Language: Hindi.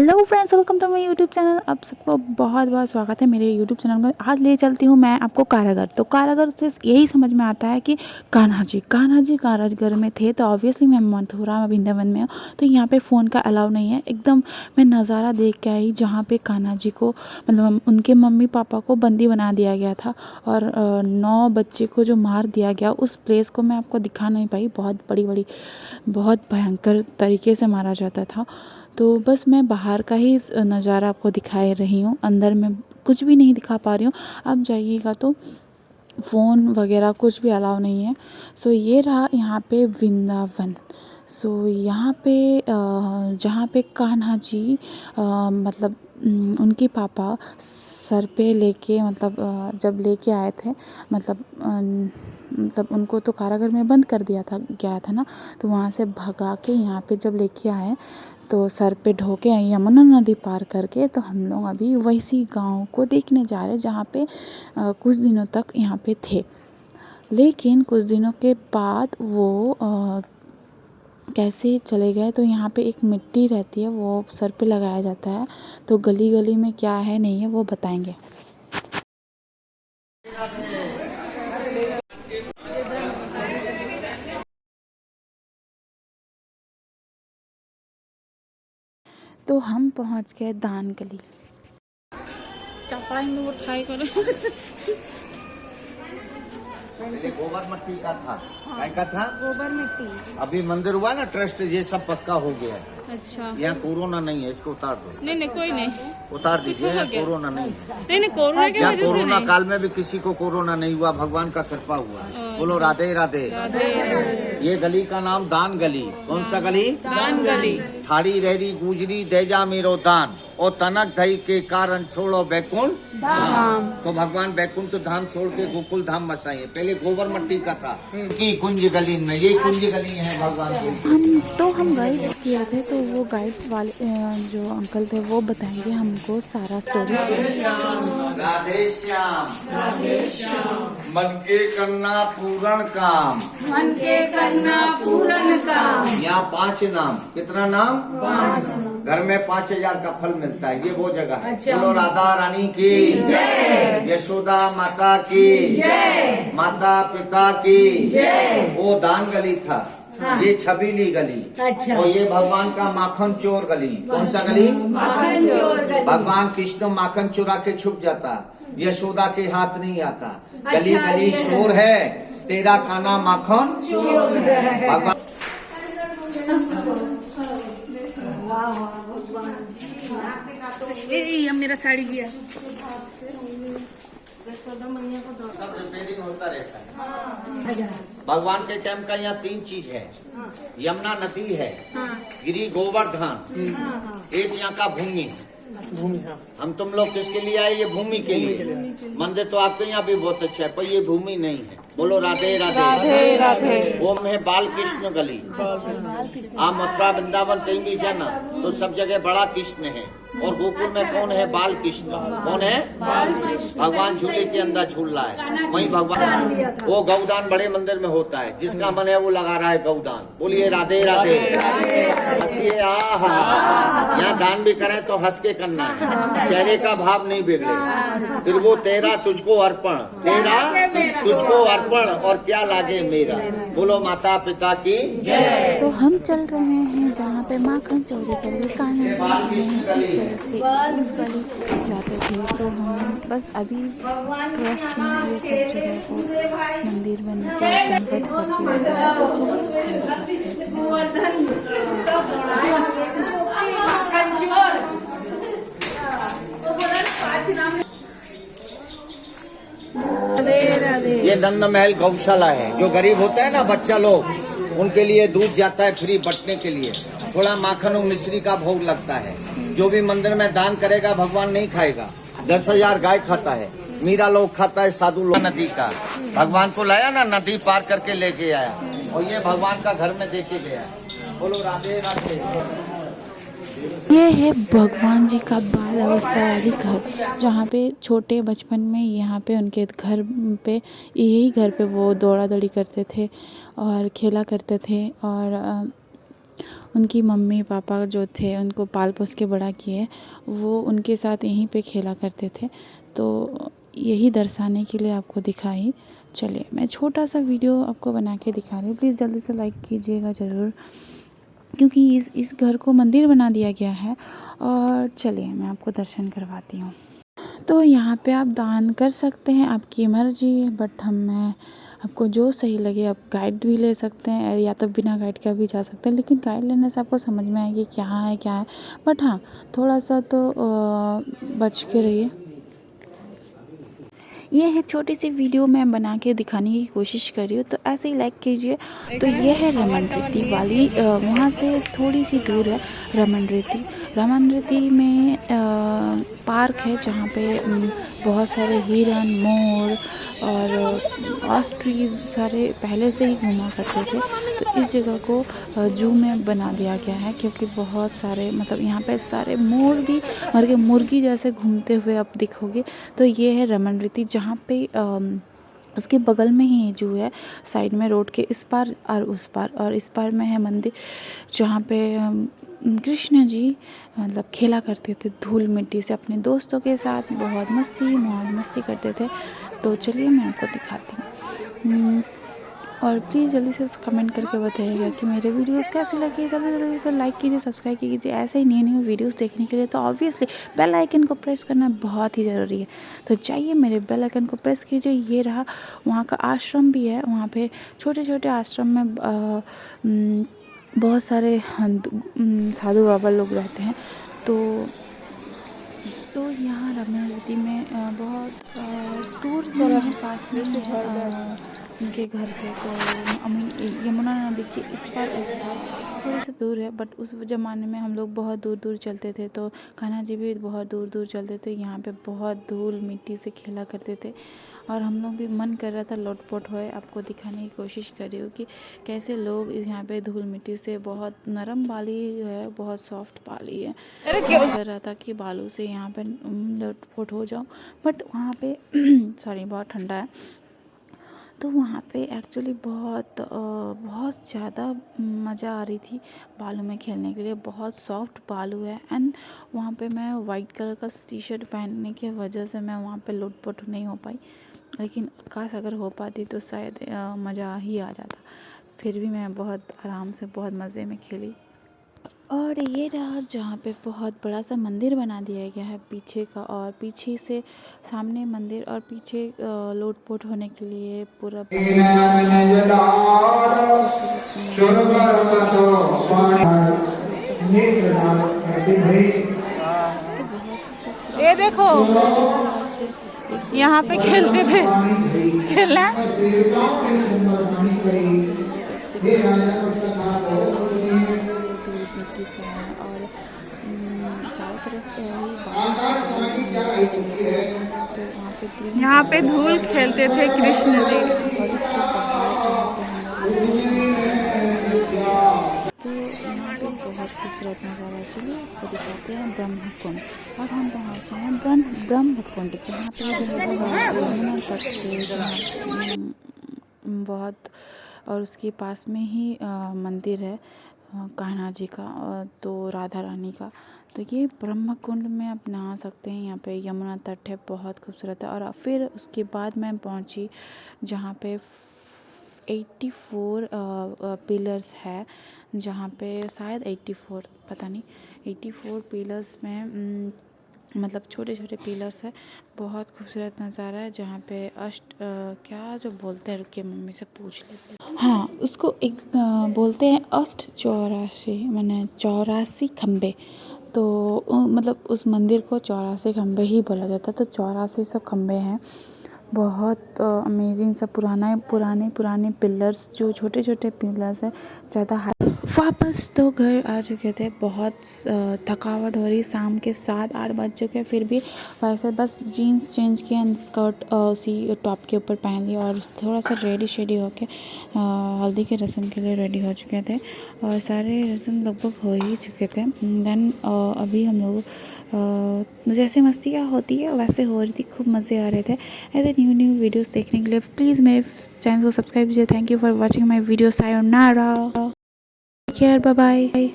Hello friends, welcome to my YouTube channel. आप सबको बहुत बहुत स्वागत है मेरे यूट्यूब चैनल में। आज ले चलती हूँ मैं आपको कारागर। तो कारागर से यही समझ में आता है कि कान्हा जी कारागर में थे। तो ऑब्वियसली मैं मथुरा में वृंदावन में हूँ, तो यहाँ पे फ़ोन का अलाउ नहीं है। एकदम मैं नज़ारा देख के आई जहाँ पे कान्हा जी को मतलब उनके मम्मी पापा को बंदी बना दिया गया था और 9 बच्चे को जो मार दिया गया, उस प्लेस को मैं आपको दिखा नहीं पाई। बहुत भयंकर तरीके से मारा जाता था। तो बस मैं बाहर का ही नज़ारा आपको दिखा रही हूँ, अंदर में कुछ भी नहीं दिखा पा रही हूँ। आप जाइएगा तो फ़ोन वगैरह कुछ भी अलाउ नहीं है। सो ये रहा यहाँ पे वृंदावन। सो यहाँ पे जहाँ पे कान्हा जी मतलब उनके पापा सर पे लेके मतलब जब लेके आए थे मतलब उनको तो कारागार में बंद कर दिया था गया था ना, तो वहाँ से भगा के यहाँ पे जब लेके आए तो सर पे ढोके यमुना नदी पार करके। तो हम लोग अभी वैसी गांव को देखने जा रहे हैं जहाँ पे कुछ दिनों तक यहाँ पे थे, लेकिन कुछ दिनों के बाद वो कैसे चले गए। तो यहाँ पे एक मिट्टी रहती है, वो सर पे लगाया जाता है। तो गली गली में क्या है नहीं है वो बताएंगे। तो हम पहुँच गए दान गली। चपड़ा वो ट्राई करें। पहले गोबर मट्टी का था। काय का था? गोबर मिट्टी। अभी मंदिर हुआ ना ट्रस्ट, ये सब पक्का हो गया है। अच्छा, यहाँ कोरोना नहीं है, इसको उतार दो। नहीं कोई नहीं, उतार दीजिए, यहाँ कोरोना नहीं है। नहीं कोरोना की वजह से कोरोना नहीं। काल में भी किसी को कोरोना नहीं हुआ, भगवान का कृपा हुआ। बोलो राधे राधे। ये गली का नाम दान गली। कौन सा गली? दान गली। ठाड़ी रहरी गुजरी देजा मेरो दान और तनक धई के कारण छोड़ो बैकुंठ धाम। तो भगवान बैकुंठ धाम छोड़ के गोकुल धाम बसाइए। पहले गोबर मट्टी का था कि कुंज गली में, ये कुंज गली है भगवान की। हम गाइड्स किए थे, तो वो गाइड्स वाले जो अंकल थे वो बताएंगे हमको सारा स्टोरी। राधे श्याम मन के करना पूर्ण काम, मन के करना पूर्ण काम। यहाँ 5 नाम। कितना नाम? 5। घर में 5000 का फल मिलता है, ये वो जगह है। बोलो राधा रानी की जय, यशोदा माता की जय, माता पिता की जय। वो दान गली था। हाँ। ये छबीली गली। अच्छा। और ये भगवान का माखन चोर गली। कौन सा गली? माखन चोर गली। भगवान कृष्ण माखन चुरा के छुप जाता, यशोदा के हाथ नहीं आता। गली अच्छा, गली ये शोर है, तेरा काना माखन चोर है। भगवान। मेरा साड़ी गया। सब रिपेयरिंग होता रहता है। भगवान के टाइम का यहाँ 3 चीज है। यमुना नदी है, गिरी गोवर्धन, एक यहाँ का भूमि। हम तुम लोग किसके लिए आए? ये भूमि के लिए। मंदिर तो आपके यहाँ भी बहुत अच्छा है, पर ये भूमि नहीं है। बोलो राधे राधे। राधे राधे। वो है बाल कृष्ण गली। आप मथुरा वृंदावन कहीं भी जाना तो सब जगह बड़ा कृष्ण है, और गोकुल में कौन है? बाल कृष्ण। कौन है? भगवान झूले के अंदर झूल रहा है, वही भगवान। वो गौदान बड़े मंदिर में होता है, जिसका मन है वो लगा रहा है गौदान। बोलिए राधे राधे। हंसिए यहाँ दान भी करें तो हंस के करना है, चेहरे का भाव नहीं बिगड़े। फिर वो तेरा तुझको अर्पण, तेरा तुझको अर्पण और क्या लागे मेरा। बोलो माता पिता की जय। तो हम चल रहे हैं जहाँ पे माखन चोरी करके कान्हा जी उस गली जाते थे। तो हम बस अभी ट्रस्ट में ये सब जगह को मंदिर बन के ये नंद महल गौशाला है। जो गरीब होता है ना बच्चा लोग, उनके लिए दूध जाता है फ्री बंटने के लिए। थोड़ा माखन और मिश्री का भोग लगता है। जो भी मंदिर में दान करेगा भगवान नहीं खाएगा। 10,000 गाय खाता है, मीरा लोग खाता है, साधु लोग। नदी का भगवान को लाया ना, नदी पार करके लेके आया, और ये भगवान का घर में देके गया। बोलो राधे राधे। ये है भगवान जी का बाल अवस्था वाली घर, जहाँ पे छोटे बचपन में यहाँ पे उनके घर पे यही घर पे वो दौड़ा दौड़ी करते थे और खेला करते थे। और उनकी मम्मी पापा जो थे उनको पाल पोस के बड़ा किए, वो उनके साथ यहीं पे खेला करते थे। तो यही दर्शाने के लिए आपको दिखाई। चलिए मैं छोटा सा वीडियो आपको बना के दिखा रही हूँ, प्लीज़ जल्दी से लाइक कीजिएगा ज़रूर, क्योंकि इस घर को मंदिर बना दिया गया है। और चलिए मैं आपको दर्शन करवाती हूँ। तो यहाँ पे आप दान कर सकते हैं, आपकी मर्ज़ी, बट मैं आपको जो सही लगे, आप गाइड भी ले सकते हैं या तो बिना गाइड का भी जा सकते हैं, लेकिन गाइड लेने से आपको समझ में आएगी क्या है। बट हाँ, थोड़ा सा तो बच के रहिए। ये है छोटी सी वीडियो मैं बना के दिखाने की कोशिश कर रही हूँ, तो ऐसे ही लाइक कीजिए। तो ये है रमन रेती वाली, वहाँ से थोड़ी सी दूर है रमन रेती। रमन रेती में पार्क है जहाँ पे बहुत सारे हिरन, मोर और ऑस्ट्रिच सारे पहले से ही घूमा करते थे। तो इस जगह को जू में बना दिया गया है, क्योंकि बहुत सारे मतलब यहाँ पे सारे मोर भी मर के मुर्गी जैसे घूमते हुए आप दिखोगे। तो ये है रमन रेती, जहाँ पे उसके बगल में ही जू है, साइड में रोड के इस पार और उस पार, और इस पार में है मंदिर जहाँ पे कृष्ण जी मतलब खेला करते थे धूल मिट्टी से अपने दोस्तों के साथ, बहुत मौज मस्ती करते थे। तो चलिए मैं आपको दिखाती हूँ, और प्लीज़ जल्दी से कमेंट करके बताइएगा कि मेरे वीडियोस कैसे लगे। जल्दी से लाइक कीजिए, सब्सक्राइब कीजिए ऐसे ही न्यू वीडियोस देखने के लिए। तो ऑब्वियसली बेल आइकन को प्रेस करना बहुत ही ज़रूरी है। तो चाहिए मेरे बेल आइकन को प्रेस कीजिए। ये रहा, वहाँ का आश्रम भी है, वहाँ पे छोटे छोटे आश्रम में बहुत सारे साधु बाबा लोग रहते हैं। तो यहाँ रमन रेती में बहुत दूर से पास में उनके घर से, तो यमुना नदी के इस पार उस पार थोड़ी सी दूर है। बट उस ज़माने में हम लोग बहुत दूर दूर चलते थे, तो कान्हा जी भी बहुत दूर दूर चलते थे। यहाँ पे बहुत धूल मिट्टी से खेला करते थे, और हम लोग भी मन कर रहा था लोटपोट होए। आपको दिखाने की कोशिश कर रही हूँ कि कैसे लोग यहाँ पे धूल मिट्टी से, बहुत नरम बाली जो है, बहुत सॉफ्ट बाली है, मन कर रहा था कि बालू से यहाँ पे लोटपोट हो जाऊँ। बट वहाँ पे सॉरी बहुत ठंडा है, तो वहाँ पे एक्चुअली बहुत ज़्यादा मज़ा आ रही थी बालू में खेलने के लिए। बहुत सॉफ्ट बालू है, एंड वहाँ पे मैं वाइट कलर का टी शर्ट पहनने की वजह से मैं वहाँ पे लोटपोट नहीं हो पाई, लेकिन काश अगर हो पाती तो शायद मज़ा ही आ जाता। फिर भी मैं बहुत आराम से बहुत मज़े में खेली। और ये रहा जहाँ पे बहुत बड़ा सा मंदिर बना दिया गया है पीछे का, और पीछे से सामने मंदिर, और पीछे लोटपोट होने के लिए पूरा ये देखो यहाँ पे खेलते थे, खेलना और चारों तरफ यहाँ पे धूल खेलते थे कृष्ण जी। और इसके तो यहाँ पे बहुत खूबसूरत नज़ारा। चलिए आपको दिखाते हैं ब्रह्म कुंड। और हम पहुँचे हैं ब्रह्म कुंड, जहाँ पे यमुना तट के बहुत, और उसके पास में ही मंदिर है कान्हा जी का, तो राधा रानी का। तो ये ब्रह्म कुंड में आप नहा सकते हैं। यहाँ पे यमुना तट है, बहुत खूबसूरत है। और फिर उसके बाद मैं पहुँची जहाँ पे 84 पिलर्स है, जहाँ पे शायद 84 पता नहीं 84 पिलर्स में मतलब छोटे छोटे पिलर्स है। बहुत खूबसूरत नज़ारा है, जहाँ पे क्या जो बोलते हैं, रुके मम्मी से पूछ लेते हैं। हाँ, उसको एक बोलते हैं अष्ट 84, मैंने 84 खम्बे। तो मतलब उस मंदिर को 84 खम्बे ही बोला जाता है। तो 84 सब खम्बे हैं, बहुत अमेजिंग सा पुराने पिलर्स, जो छोटे छोटे पिलर्स है, ज़्यादा हाई। वापस तो घर आ चुके थे, बहुत थकावट हो रही, शाम के 7-8 बज चुके। फिर भी वैसे बस जीन्स चेंज किया एंड स्कर्ट उसी टॉप के ऊपर पहन लिया, और थोड़ा सा रेडी होके हल्दी के रस्म के लिए रेडी हो चुके थे, और सारे रस्म लगभग हो ही चुके थे। देन अभी हम लोग जैसे मस्तियाँ होती है वैसे हो रही थी, खूब मज़े आ रहे थे। ऐसे न्यू वीडियोस देखने के लिए प्लीज़ मेरे चैनल को सब्सक्राइब कीजिए। Thank you for watching my video. Sayonara, take care, bye bye.